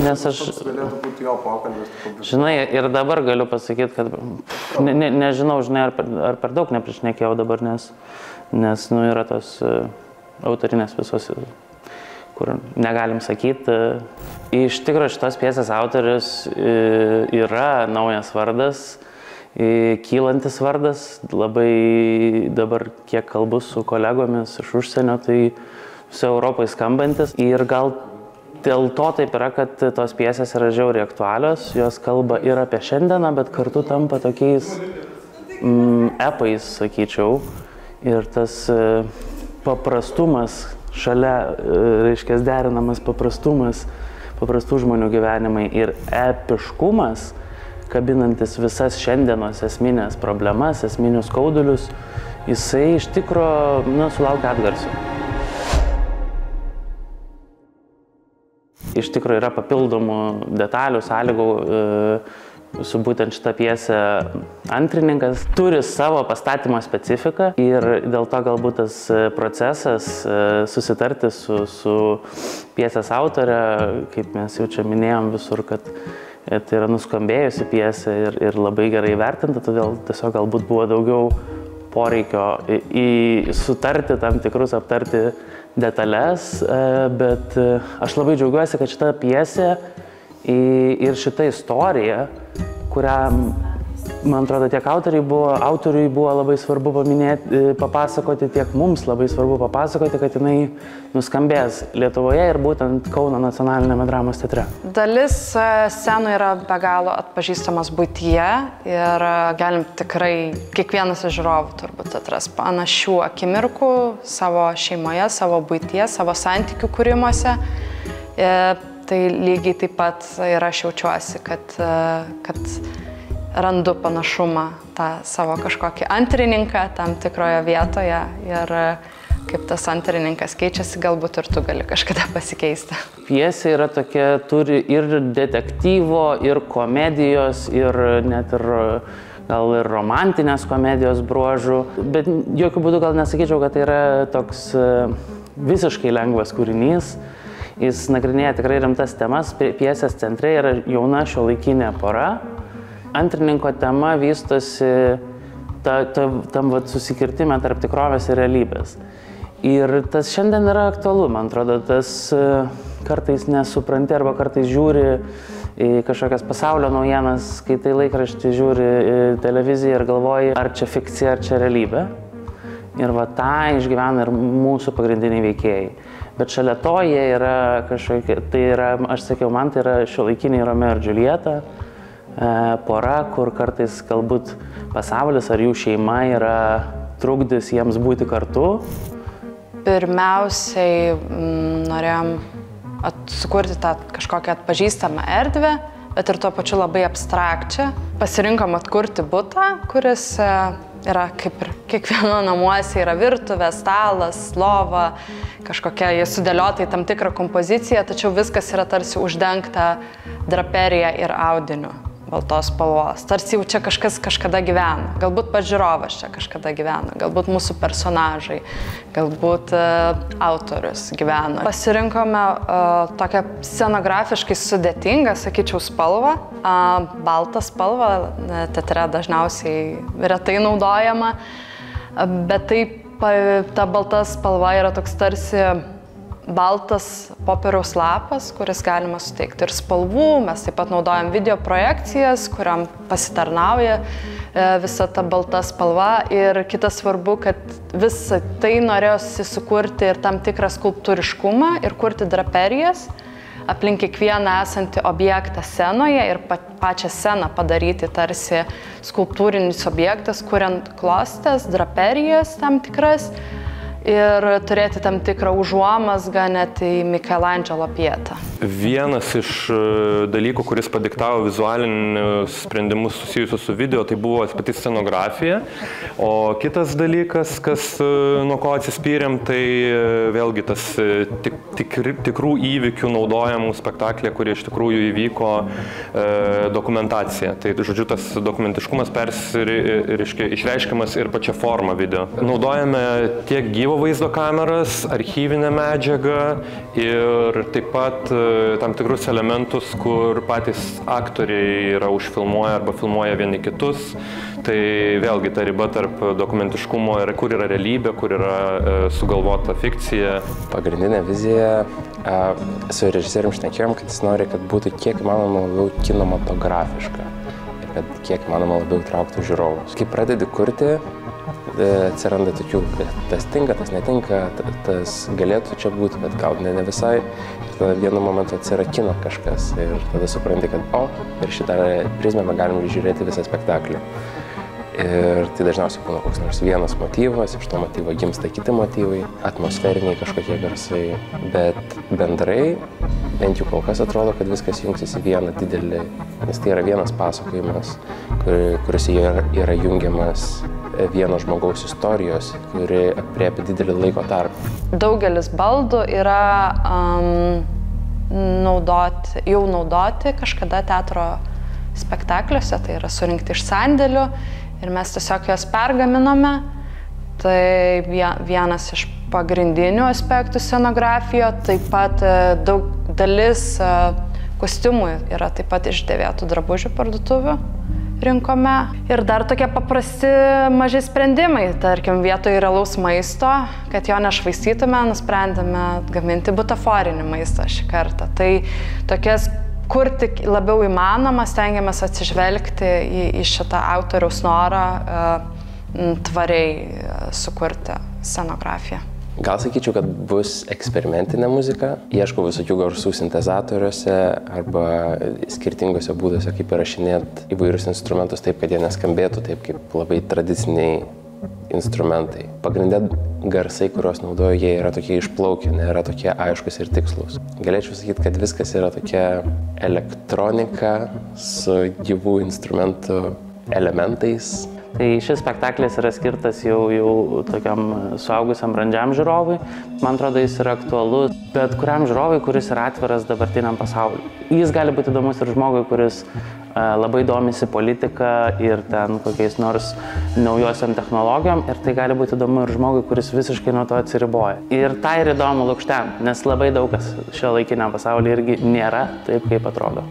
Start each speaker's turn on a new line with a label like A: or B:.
A: Nes aš...
B: Galėtų būti jo pokalbis.
A: Žinai, ir dabar galiu pasakyti, kad nežinau, žinai, ar per daug neprišnekėjau dabar, nes yra tos autorinės visos, kur negalim sakyti. Iš tikrųjų, šitos pjesės autorius yra naujas vardas, kylantis vardas. Labai dabar, kiek kalbu su kolegomis iš užsienio, tai viso Europai skambantis. Ir gal dėl to taip yra, kad tos pjesės yra žiauriai aktualios, jos kalba ir apie šiandieną, bet kartu tampa tokiais epais, sakyčiau. Ir tas paprastumas šalia, reiškia, derinamas paprastumas, paprastų žmonių gyvenimai ir epiškumas, kabinantis visas šiandienos esminės problemas, esminius skaudulius, jisai iš tikro, sulaukia atgarsių. Iš tikrųjų yra papildomų detalių, sąlygų su būtent šitą pjesę. Antrininkas turi savo pastatymo specifiką ir dėl to galbūt tas procesas susitarti su pjesės autore, kaip mes jau čia minėjom visur, kad tai yra nuskambėjusi pjesė ir labai gerai vertinta, todėl tiesiog galbūt buvo daugiau poreikio sutarti tam tikrus, aptarti detalės, bet aš labai džiaugiuosi, kad šita pjesė ir šita istorija, kurią, man atrodo, tiek autoriui buvo labai svarbu papasakoti, tiek mums labai svarbu papasakoti, kad jinai nuskambės Lietuvoje ir būtent Kauno nacionalinėme dramos teatre. Dalis scenų yra be galo atpažįstamas buityje ir galim tikrai, kiekvienas iš žiūrovų turbūt atras panašių akimirkų savo šeimoje, savo buityje, savo santykių kūrimuose. Tai lygiai taip pat ir aš jaučiuosi, kad randu panašumą tą savo kažkokį antrininką tam tikroje vietoje ir kaip tas antrininkas keičiasi, galbūt ir tu gali kažkada pasikeisti. Pjesė yra tokia, turi ir detektyvo, ir komedijos, ir net ir gal ir romantinės komedijos bruožų, bet jokių būdų gal nesakyčiau, kad tai yra toks visiškai lengvas kūrinys. Jis nagrinėja tikrai rimtas temas, pjesės centre yra jauna šiuolaikinė pora. Antrininko tema vystosi tam susikirtime tarp tikrovės ir realybės. Ir tas šiandien yra aktualu, man atrodo, tas kartais nesupranti arba kartais žiūri į kažkokias pasaulio naujienas, skaitai laikraštį, žiūri į televiziją ir galvoji, ar čia fikcija, ar čia realybė. Ir va tą išgyvena ir mūsų pagrindiniai veikėjai. Bet šalia to jie yra kažkokie, tai yra, aš sakiau, man tai yra šiuolaikiniai Romeo ir Džiuljeta pora, kur kartais galbūt pasaulis ar jų šeima yra trukdis jiems būti kartu. Pirmiausiai norėjom sukurti tą kažkokią atpažįstamą erdvę, bet ir tuo pačiu labai abstrakčią. Pasirinkom atkurti butą, kuris yra kaip ir kiekvieno namuose, yra virtuvė, stalas, lova, kažkokia sudėliota į tam tikrą kompoziciją, tačiau viskas yra tarsi uždengta draperija ir audiniu baltos spalvos. Tarsi jau čia kažkas kažkada gyvena. Galbūt pats žiūrovas čia kažkada gyvena, galbūt mūsų personažai, galbūt autorius gyvena. Pasirinkome tokią scenografiškai sudėtingą, sakyčiau, spalvą. Baltą spalvą, teatre dažniausiai retai naudojama, bet taip ta balta spalva yra toks tarsi baltas popieriaus lapas, kuris galima suteikti ir spalvų. Mes taip pat naudojam video projekcijas, kuriam pasitarnauja visa ta balta spalva. Ir kitas svarbu, kad visą tai norėjosi sukurti ir tam tikrą skulptūriškumą ir kurti draperijas aplink kiekvieną esantį objektą scenoje ir pačią sceną padaryti tarsi skulptūrinis objektas, kuriant klostes, draperijas tam tikras ir turėti tam tikrą užuomazgą net į Mikelandželo pietą.
C: Vienas iš dalykų, kuris padiktavo vizualinius sprendimus susijusius su video, tai buvo pati scenografija. O kitas dalykas, nuo ko atsispyrėm, tai vėlgi tas tikrų įvykių naudojamų spektaklė, kurie iš tikrųjų įvyko dokumentacija. Tai, žodžiu, tas dokumentiškumas išreiškiamas ir pačia forma video. Naudojame tiek gyvo gyvo vaizdo kameras, archyvinę medžiagą ir taip pat tam tikrus elementus, kur patys aktoriai yra užfilmuoja arba filmuoja vieni kitus. Tai vėlgi ta riba tarp dokumentiškumo ir kur yra realybė, kur yra sugalvota fikcija.
B: Pagrindinė vizija, su režisierium šnekėjom, kad jis nori, kad būtų kiek įmanoma labiau kinematografiška ir kad kiek įmanoma labiau trauktų žiūrovus. Kai pradedi kurti, atsiranda tokių, tas tinka, tas netinka, tas galėtų čia būti, bet gal ne visai. Ir tada vienu momentu atsirakina kažkas ir tada supranti, kad per šitą prizmę mes galim žiūrėti visą spektaklį. Ir tai dažniausiai būna koks nors vienas motyvas, iš to motyvo gimsta kiti motyvai, atmosferiniai kažkokie garsai, bet bendrai, bent jau kol kas atrodo, kad viskas jungsis į vieną didelį, nes tai yra vienas pasakojimas, kuris yra jungiamas vieno žmogaus istorijos, kuri aprėpia didelį laiko tarpą.
D: Daugelis baldų yra jau naudoti kažkada teatro spektakliuose, tai yra surinkti iš sandėlių ir mes tiesiog juos pergaminome. Tai vienas iš pagrindinių aspektų scenografijoje, taip pat dalis kostiumų yra taip pat iš dėvėtų drabužių parduotuvių rinkome. Ir dar tokie paprasti maži sprendimai, tarkim, vietoj realaus maisto, kad jo nešvaistytume, nusprendėme gaminti butaforinį maistą šį kartą. Tai tokias, kur tik labiau įmanoma, stengiamės atsižvelgti į šitą autoriaus norą tvariai sukurti scenografiją.
B: Gal sakyčiau, kad bus eksperimentinė muzika. Ieškau visokių garsų sintezatoriuose arba skirtingose būduose, kaip įrašinėti įvairius instrumentus taip, kad jie neskambėtų taip, kaip labai tradiciniai instrumentai. Pagrindė garsai, kuriuos naudoju, jie yra tokie išplaukę, nėra tokie aiškus ir tikslus. Galėčiau sakyti, kad viskas yra tokia elektronika su gyvų instrumentų elementais.
A: Tai šis spektaklis yra skirtas jau tokiam suaugusiam brandžiam žiūrovui. Man atrodo, jis yra aktualus bet kuriam žiūrovui, kuris yra atviras dabartiniam pasauliu. Jis gali būti įdomus ir žmogui, kuris labai domisi politika ir ten kokiais nors naujosiam technologijom. Ir tai gali būti įdomu ir žmogui, kuris visiškai nuo to atsiriboja. Ir tai ir įdomu lukštem, nes labai daug kas šio laikiniam pasaulyje irgi nėra taip, kaip atrodo.